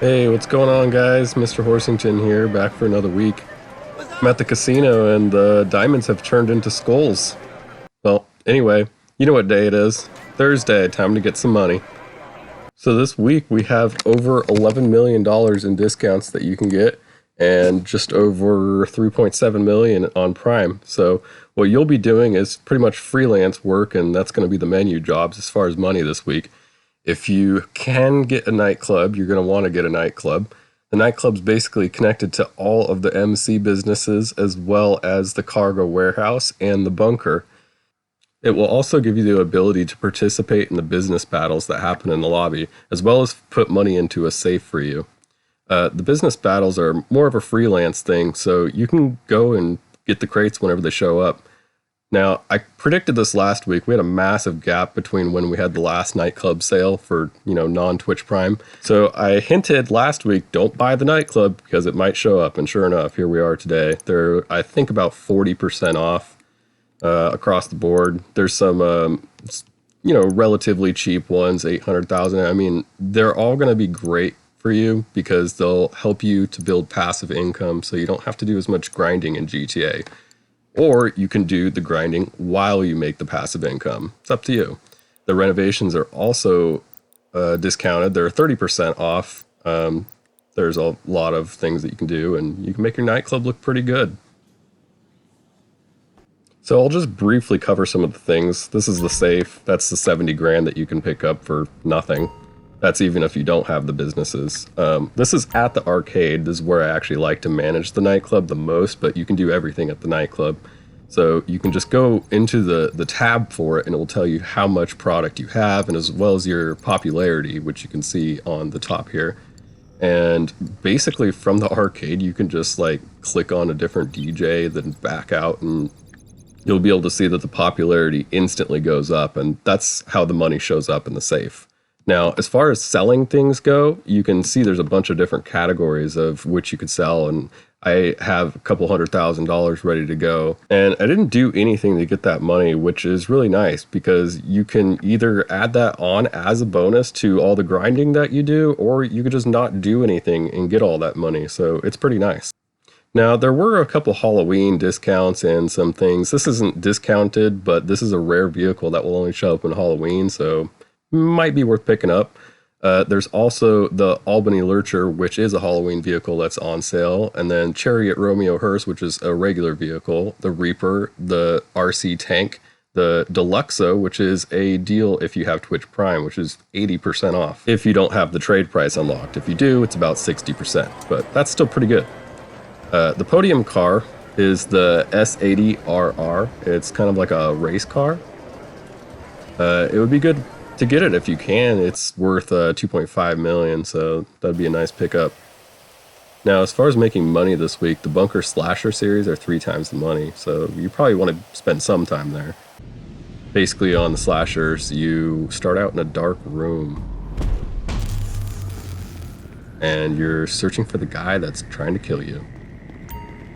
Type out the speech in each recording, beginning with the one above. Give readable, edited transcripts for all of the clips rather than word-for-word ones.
Hey, what's going on, guys? Mr. Horsington here, back for another week. I'm at the casino, and the diamonds have turned into skulls. Well, anyway, you know what day it is. Thursday, time to get some money. So this week, we have over $11 million in discounts that you can get, and just over 3.7 million on Prime. So what you'll be doing is pretty much freelance work, and that's going to be the menu jobs as far as money this week. If you can get a nightclub, you're going to want to get a nightclub. The nightclub's basically connected to all of the MC businesses as well as the cargo warehouse and the bunker. It will also give you the ability to participate in the business battles that happen in the lobby, as well as put money into a safe for you. The business battles are more of a freelance thing, so you can go and get the crates whenever they show up. Now, I predicted this last week. We had a massive gap between when we had the last nightclub sale for, non-Twitch Prime. So I hinted last week, don't buy the nightclub because it might show up. And sure enough, here we are today. They're, I think, about 40% off across the board. There's some, relatively cheap ones, 800,000. I mean, they're all going to be great for you because they'll help you to build passive income so you don't have to do as much grinding in GTA. Or you can do the grinding while you make the passive income. It's up to you. The renovations are also discounted. They're 30% off. There's a lot of things that you can do, and you can make your nightclub look pretty good. So I'll just briefly cover some of the things. This is the safe. That's the 70 grand that you can pick up for nothing. That's even if you don't have the businesses. This is at the arcade. This is where I actually like to manage the nightclub the most, but you can do everything at the nightclub. So you can just go into the tab for it, and it will tell you how much product you have, and as well as your popularity, which you can see on the top here. And basically from the arcade, you can just click on a different DJ, then back out, and you'll be able to see that the popularity instantly goes up, and that's how the money shows up in the safe. Now, as far as selling things go, you can see there's a bunch of different categories of which you could sell, and I have a couple $100,000 ready to go. And I didn't do anything to get that money, which is really nice because you can either add that on as a bonus to all the grinding that you do, or you could just not do anything and get all that money. So it's pretty nice. Now, there were a couple Halloween discounts and some things. This isn't discounted, but this is a rare vehicle that will only show up in Halloween, so might be worth picking up. There's also the Albany Lurcher, which is a Halloween vehicle that's on sale, and then Chariot Romeo Hearse, which is a regular vehicle, the Reaper, the RC Tank, the Deluxo, which is a deal if you have Twitch Prime, which is 80% off if you don't have the trade price unlocked. If you do, it's about 60%, but that's still pretty good. The podium car is the S80RR. It's kind of like a race car. It would be good to get it if you can. It's worth 2.5 million, so that'd be a nice pickup. Now, as far as making money this week, the Bunker Slasher series are 3 times the money, so you probably want to spend some time there. Basically, on the slashers, you start out in a dark room, and you're searching for the guy that's trying to kill you.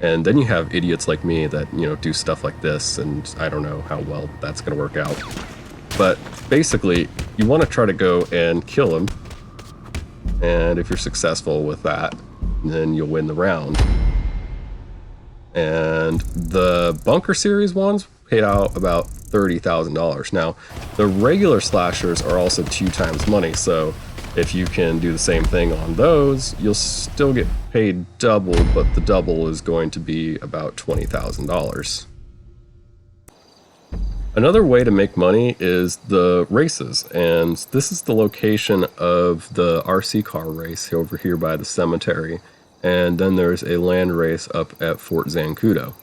And then you have idiots like me that, do stuff like this, and I don't know how well that's going to work out. But basically, you want to try to go and kill him, and if you're successful with that, then you'll win the round. And the Bunker Series ones paid out about $30,000. Now, the regular slashers are also 2 times money, so if you can do the same thing on those, you'll still get paid double, but the double is going to be about $20,000. Another way to make money is the races, and this is the location of the RC car race over here by the cemetery, and then there's a land race up at Fort Zancudo.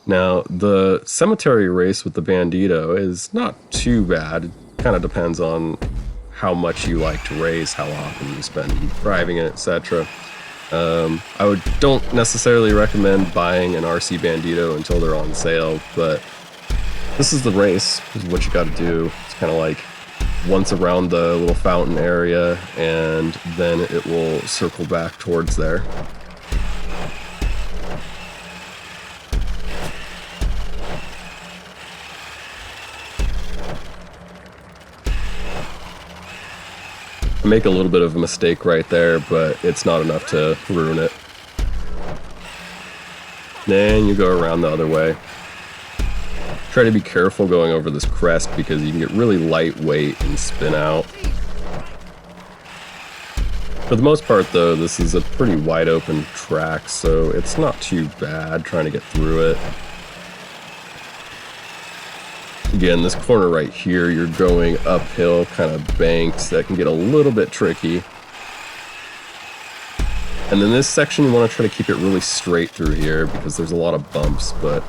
Now, the cemetery race with the Bandito is not too bad. It kind of depends on how much you like to race, how often you spend driving it, etc. Don't necessarily recommend buying an RC Bandito until they're on sale, but this is the race. This is what you got to do. It's kind of like once around the little fountain area, and then it will circle back towards there. I make a little bit of a mistake right there, but it's not enough to ruin it. Then you go around the other way. Try to be careful going over this crest because you can get really lightweight and spin out. For the most part though, this is a pretty wide open track, so it's not too bad trying to get through it. Again, this corner right here, you're going uphill, kind of banked, that can get a little bit tricky. And then this section, you want to try to keep it really straight through here because there's a lot of bumps, but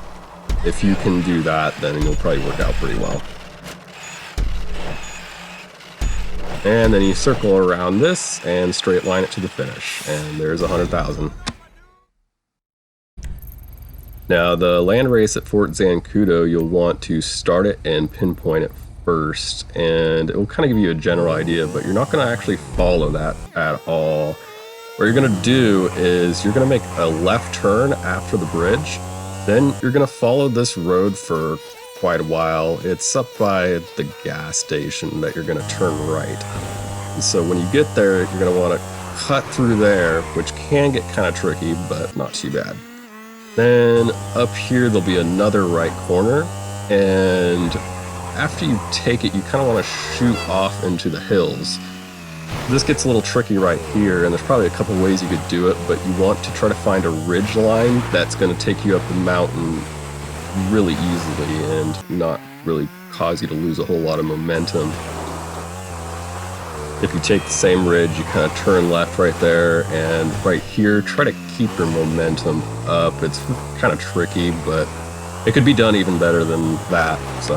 if you can do that, then you'll probably work out pretty well. And then you circle around this and straight line it to the finish, and there's 100,000. Now, the land race at Fort Zancudo, you'll want to start it and pinpoint it first, and it will kind of give you a general idea, but you're not going to actually follow that at all. What you're going to do is you're going to make a left turn after the bridge, then you're going to follow this road for quite a while. It's up by the gas station that you're going to turn right. And so when you get there, you're going to want to cut through there, which can get kind of tricky, but not too bad. Then up here, there'll be another right corner, and after you take it, you kind of want to shoot off into the hills. This gets a little tricky right here, and there's probably a couple ways you could do it, but you want to try to find a ridge line that's going to take you up the mountain really easily and not really cause you to lose a whole lot of momentum. If you take the same ridge, you kind of turn left right there, and right here, try to keep your momentum up. It's kind of tricky, but it could be done even better than that. So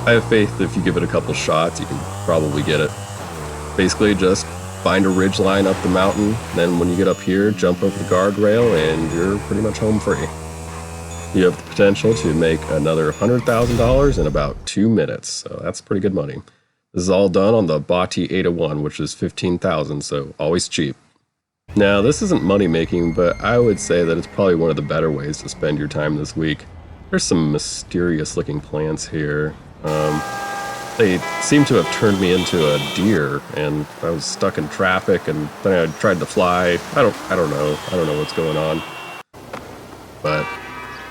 I have faith that if you give it a couple shots, you can probably get it. Basically, just find a ridge line up the mountain, then when you get up here, jump over the guardrail, and you're pretty much home free. You have the potential to make another $100,000 in about 2 minutes, so that's pretty good money. This is all done on the Bati 801, which is $15,000, so always cheap. Now, this isn't money making, but I would say that it's probably one of the better ways to spend your time this week. There's some mysterious looking plants here. They seem to have turned me into a deer, and I was stuck in traffic, and then I tried to fly. I don't know what's going on. But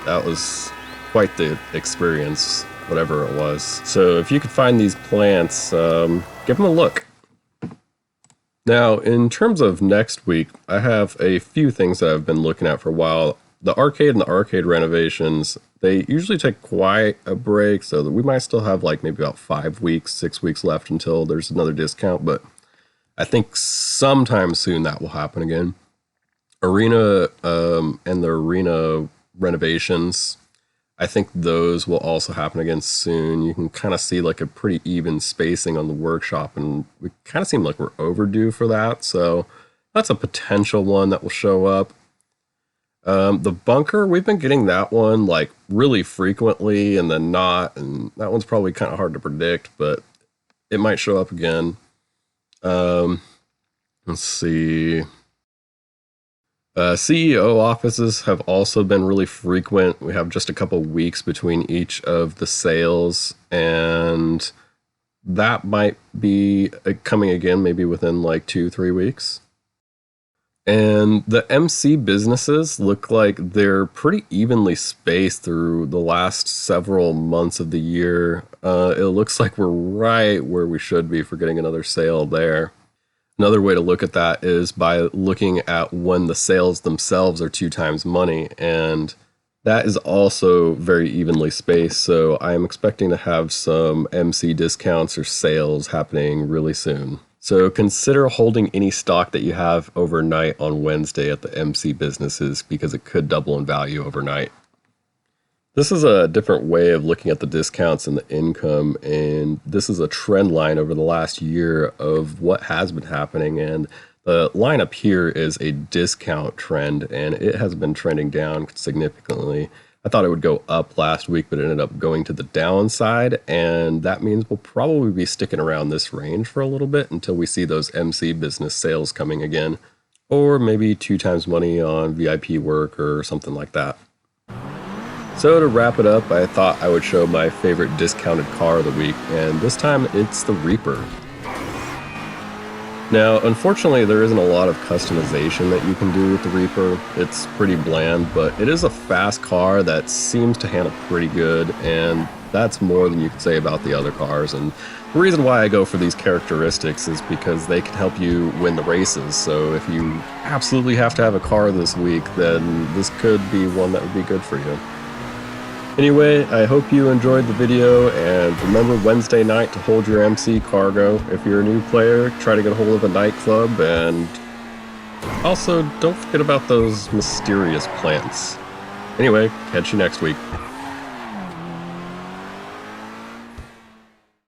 that was quite the experience, whatever it was. So if you could find these plants, give them a look. Now, in terms of next week, I have a few things that I've been looking at for a while. The arcade and the arcade renovations, they usually take quite a break, so that we might still have like maybe about 5 weeks, 6 weeks left until there's another discount, but I think sometime soon that will happen again. Arena and the arena renovations, I think those will also happen again soon. You can kind of see like a pretty even spacing on the workshop, and we kind of seem like we're overdue for that, so that's a potential one that will show up. The bunker, we've been getting that one like really frequently and then not, and that one's probably kind of hard to predict, but it might show up again. Let's see. CEO offices have also been really frequent. We have just a couple weeks between each of the sales, and that might be coming again maybe within like 2-3 weeks. And the MC businesses look like they're pretty evenly spaced through the last several months of the year. It looks like we're right where we should be for getting another sale there. Another way to look at that is by looking at when the sales themselves are 2 times money, and that is also very evenly spaced. So I'm expecting to have some MC discounts or sales happening really soon. So consider holding any stock that you have overnight on Wednesday at the MC businesses because it could double in value overnight. This is a different way of looking at the discounts and the income, and this is a trend line over the last year of what has been happening, and the line up here is a discount trend, and it has been trending down significantly. I thought it would go up last week, but it ended up going to the downside, and that means we'll probably be sticking around this range for a little bit until we see those MC business sales coming again, or maybe 2 times money on VIP work or something like that. So to wrap it up, I thought I would show my favorite discounted car of the week, and this time it's the Reaper. Now, unfortunately, there isn't a lot of customization that you can do with the Reaper. It's pretty bland, but it is a fast car that seems to handle pretty good, and that's more than you could say about the other cars. And the reason why I go for these characteristics is because they can help you win the races. So if you absolutely have to have a car this week, then this could be one that would be good for you. Anyway, I hope you enjoyed the video, and remember Wednesday night to hold your MC cargo. If you're a new player, try to get a hold of a nightclub, and also don't forget about those mysterious plants. Anyway, catch you next week.